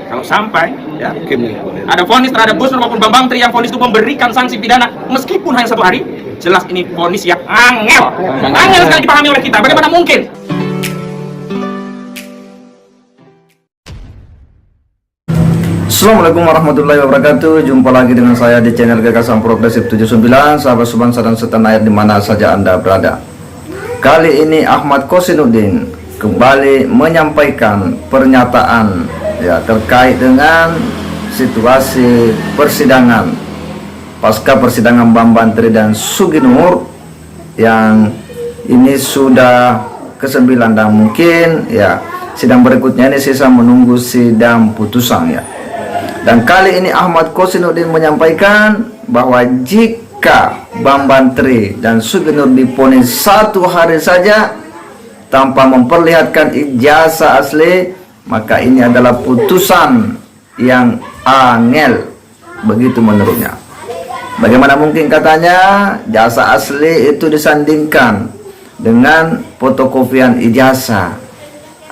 Kalau sampai ya, ada vonis terhadap Gus Nur maupun Bambang Tri yang vonis itu memberikan sanksi pidana meskipun hanya 1 hari, jelas ini vonis yang angel sekali dipahami oleh kita. Bagaimana mungkin? Assalamualaikum warahmatullahi wabarakatuh. Jumpa lagi dengan saya di channel Gagasan Progresif 79. Sahabat sebangsa dan setanah air dimana saja Anda berada. Kali ini Ahmad Kosinuddin kembali menyampaikan pernyataan ya terkait dengan situasi persidangan pasca persidangan Bambang Tri dan Sugi Nur yang ini sudah ke-9 dan mungkin ya sidang berikutnya ini sisa menunggu sidang putusan ya. Dan kali ini Ahmad Kosinuddin menyampaikan bahwa jika Bambang Tri dan Sugi Nur divonis 1 hari saja tanpa memperlihatkan ijazah asli, maka ini adalah putusan yang angel, begitu menurutnya. Bagaimana mungkin katanya jasa asli itu disandingkan dengan fotokopian ijazah?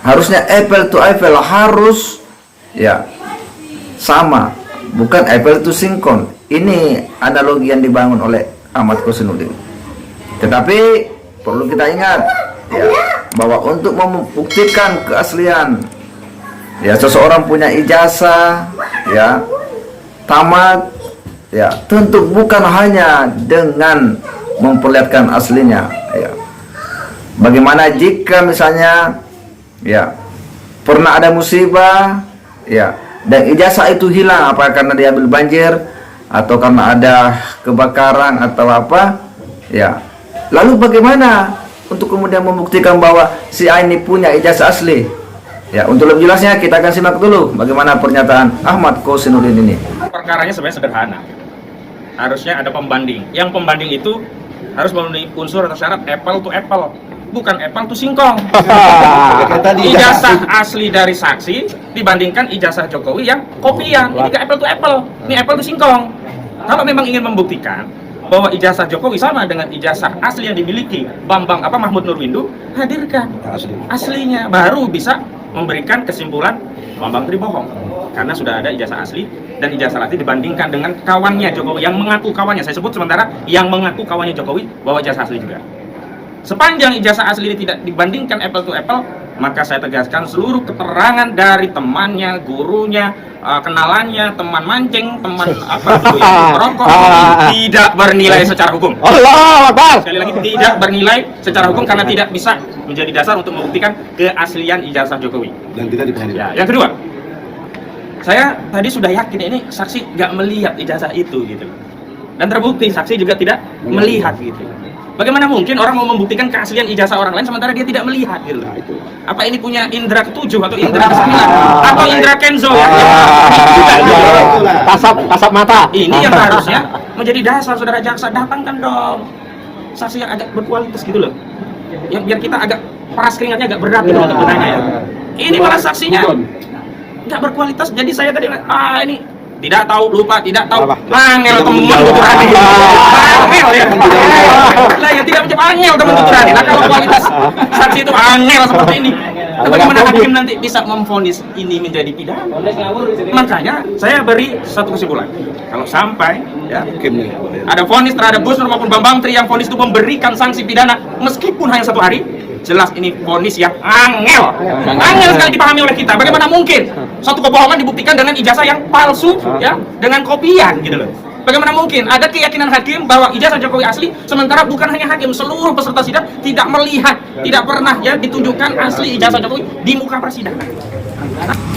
Harusnya apple to apple, harus ya sama, bukan apple to sinkron. Ini analogi yang dibangun oleh Ahmad Kosinuddin. Tetapi perlu kita ingat ya, bahwa untuk membuktikan keaslian ya seseorang punya ijazah ya tamat ya, tentu bukan hanya dengan memperlihatkan aslinya ya. Bagaimana jika misalnya ya pernah ada musibah ya dan ijazah itu hilang, apakah karena diambil banjir atau karena ada kebakaran atau apa ya, lalu bagaimana untuk kemudian membuktikan bahwa si A ini punya ijazah asli ya? Untuk lebih jelasnya kita akan simak dulu bagaimana pernyataan Ahmad Kosinuddin ini. Perkaranya sebenarnya sederhana, harusnya ada pembanding. Yang pembanding itu harus memenuhi unsur atau syarat apple to apple, bukan apple to singkong. Ijazah asli dari saksi dibandingkan ijazah Jokowi yang kopian, ini ke apple to apple, ini apple to singkong. Kalau memang ingin membuktikan bahwa ijazah Jokowi sama dengan ijazah asli yang dimiliki Mahmud Nurwindu, hadirkan aslinya, baru bisa memberikan kesimpulan Bambang Tri bohong, karena sudah ada ijazah asli dan ijazah asli dibandingkan dengan kawannya Jokowi yang mengaku kawannya. Saya sebut sementara yang mengaku kawannya Jokowi bahwa ijazah asli juga. Sepanjang ijazah asli ini tidak dibandingkan apple to apple, maka saya tegaskan seluruh keterangan dari temannya, gurunya, kenalannya, teman mancing, teman merokok tidak bernilai secara hukum. Allah Akbar. Sekali lagi, tidak bernilai secara hukum karena tidak bisa menjadi dasar untuk membuktikan keaslian ijazah Jokowi. Dan tidak dipahami. Ya, yang kedua, saya tadi sudah yakin ini saksi nggak melihat ijazah itu gitu, dan terbukti saksi juga tidak melihat gitu. Bagaimana mungkin orang mau membuktikan keaslian ijazah orang lain sementara dia tidak melihat gitu? Apa ini punya indera ke-7 atau indera ke-9 atau indera Kenzo ya? Kasap mata. Ini yang harusnya menjadi dasar saudara jaksa, datangkan dong saksi yang agak berkualitas gitu loh. Yang biar kita agak paras keringatnya agak berat gitu untuk bertanya ya. Ini malah saksinya nggak berkualitas, jadi saya tadi ini tidak tahu, lupa, tidak tahu, angel teman Tuturani, angel ya, lah ya tidak macam angel teman Tuturani. Nah kalau kualitas saksi itu angel seperti ini, nah, bagaimana hakim nanti bisa memvonis ini menjadi pidana? Makanya saya beri satu kesimpulan, kalau sampai ya ada vonis terhadap Gus Nur maupun Bambang Tri yang vonis itu memberikan sanksi pidana meskipun hanya 1 hari, jelas ini vonis yang angel sekali dipahami oleh kita. Bagaimana mungkin satu kebohongan dibuktikan dengan ijazah yang palsu ya, dengan kopian gitu loh? Bagaimana mungkin ada keyakinan hakim bahwa ijazah Jokowi asli, sementara bukan hanya hakim, seluruh peserta sidang tidak melihat, tidak pernah ya ditunjukkan asli ijazah Jokowi di muka persidangan.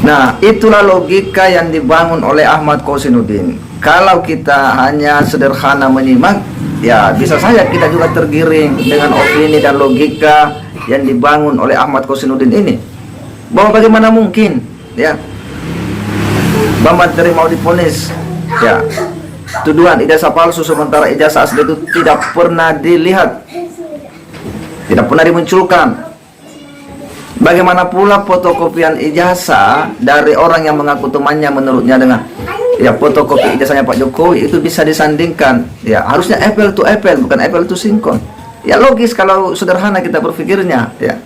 Nah, itulah logika yang dibangun oleh Ahmad Kosinuddin. Kalau kita hanya sederhana menyimak, ya bisa saja kita juga tergiring dengan opini dan logika yang dibangun oleh Ahmad Kosinuddin ini, bahwa bagaimana mungkin ya Bambang Tri mau divonis ya tuduhan ijazah palsu sementara ijazah asli itu tidak pernah dilihat, tidak pernah dimunculkan. Bagaimana pula fotokopian ijazah dari orang yang mengaku temannya menurutnya dengan ya fotokopi ijazahnya Pak Jokowi itu bisa disandingkan? Ya harusnya apple to apple, bukan apple to sinkron. Ya logis kalau sederhana kita berpikirnya ya.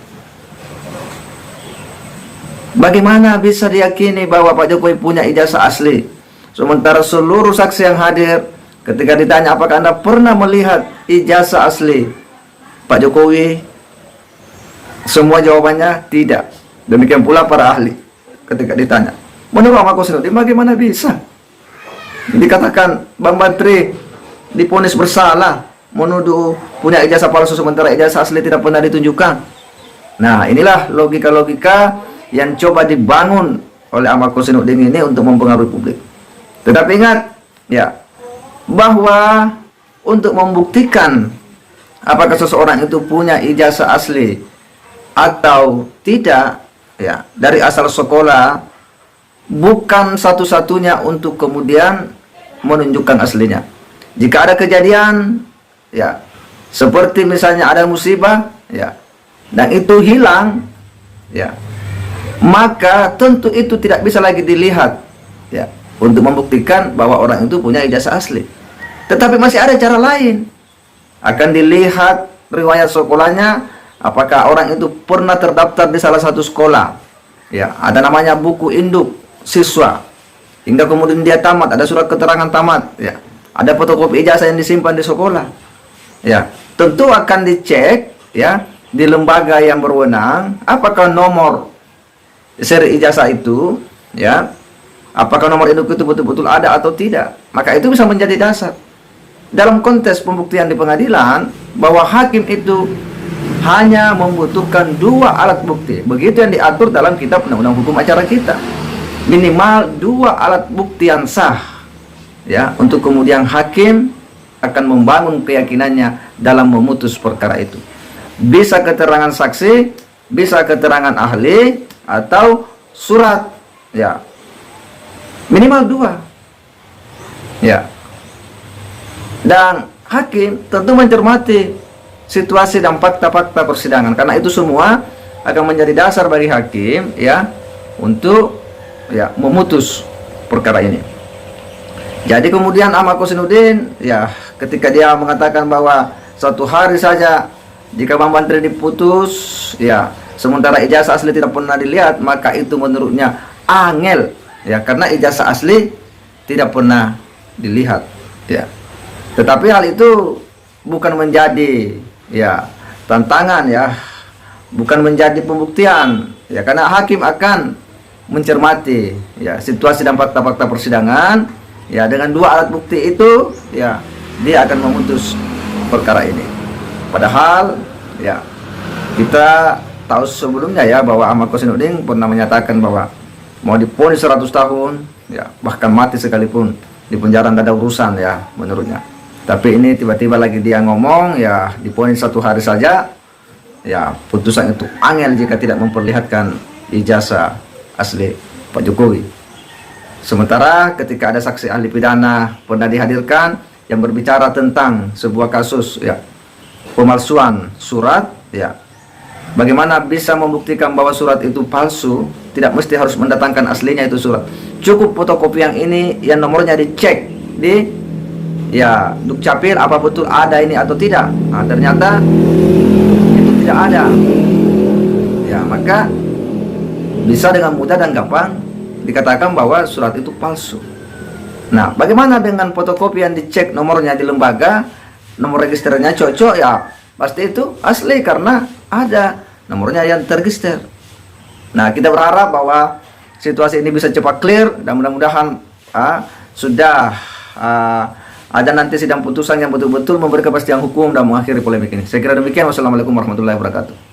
Bagaimana bisa diyakini bahwa Pak Jokowi punya ijazah asli? Sementara seluruh saksi yang hadir ketika ditanya apakah Anda pernah melihat ijazah asli Pak Jokowi, semua jawabannya tidak. Demikian pula para ahli ketika ditanya. Menurut Ahmad Kosinudin, bagaimana bisa dikatakan Bang Bantri diponis bersalah menuduh punya ijazah palsu sementara ijazah asli tidak pernah ditunjukkan? Nah, inilah logika-logika yang coba dibangun oleh Ahmad Kosinudin ini untuk mempengaruhi publik. Tetapi ingat, ya, bahwa untuk membuktikan apakah seseorang itu punya ijazah asli atau tidak, ya, dari asal sekolah bukan satu-satunya untuk kemudian menunjukkan aslinya. Jika ada kejadian, ya, seperti misalnya ada musibah, ya, dan itu hilang, ya, maka tentu itu tidak bisa lagi dilihat, ya, untuk membuktikan bahwa orang itu punya ijazah asli. Tetapi masih ada cara lain. Akan dilihat riwayat sekolahnya, apakah orang itu pernah terdaftar di salah satu sekolah. Ya, ada namanya buku induk siswa. Hingga kemudian dia tamat, ada surat keterangan tamat, ya. Ada fotokopi ijazah yang disimpan di sekolah. Ya, tentu akan dicek, ya, di lembaga yang berwenang apakah nomor seri ijazah itu, ya, apakah nomor induk itu betul-betul ada atau tidak. Maka itu bisa menjadi dasar dalam konteks pembuktian di pengadilan bahwa hakim itu hanya membutuhkan 2 alat bukti. Begitu yang diatur dalam kitab undang-undang hukum acara kita. Minimal 2 alat bukti yang sah, ya, untuk kemudian hakim akan membangun keyakinannya dalam memutus perkara itu. Bisa keterangan saksi, bisa keterangan ahli, atau surat, ya, minimal 2, ya. Dan hakim tentu mencermati situasi dan fakta-fakta persidangan, karena itu semua akan menjadi dasar bagi hakim, ya, untuk, ya, memutus perkara ini. Jadi kemudian Ahmad Kosinudin, ya, ketika dia mengatakan bahwa satu hari saja jika Bang Bantri diputus, ya, sementara ijazah asli tidak pernah dilihat, maka itu menurutnya angel, ya, karena ijazah asli tidak pernah dilihat, ya. Tetapi hal itu bukan menjadi, ya, tantangan, ya, bukan menjadi pembuktian, ya, karena hakim akan mencermati, ya, situasi dan fakta-fakta persidangan, ya, dengan 2 alat bukti itu, ya, dia akan memutus perkara ini. Padahal, ya, kita tahu sebelumnya, ya, bahwa Ahmad Kosinudin pernah menyatakan bahwa mau diponis 100 tahun, ya, bahkan mati sekalipun di penjara tidak ada urusan, ya, menurutnya. Tapi ini tiba-tiba lagi dia ngomong, ya, diponis 1 hari saja, ya, putusan itu angel jika tidak memperlihatkan ijazah asli Pak Jokowi. Sementara ketika ada saksi ahli pidana pernah dihadirkan yang berbicara tentang sebuah kasus, ya, pemalsuan surat, ya, bagaimana bisa membuktikan bahwa surat itu palsu? Tidak mesti harus mendatangkan aslinya itu surat. Cukup fotokopi yang ini, yang nomornya dicek di, ya, Dukcapil, apa betul ada ini atau tidak. Nah, ternyata itu tidak ada. Ya, maka bisa dengan mudah dan gampang dikatakan bahwa surat itu palsu. Nah, bagaimana dengan fotokopi yang dicek nomornya di lembaga, nomor registernya cocok, ya, pasti itu asli karena ada nomornya yang terregister. Nah, kita berharap bahwa situasi ini bisa cepat clear dan mudah-mudahan sudah ada nanti sidang putusan yang betul-betul memberi kepastian hukum dan mengakhiri polemik ini. Saya kira demikian. Wassalamualaikum warahmatullahi wabarakatuh.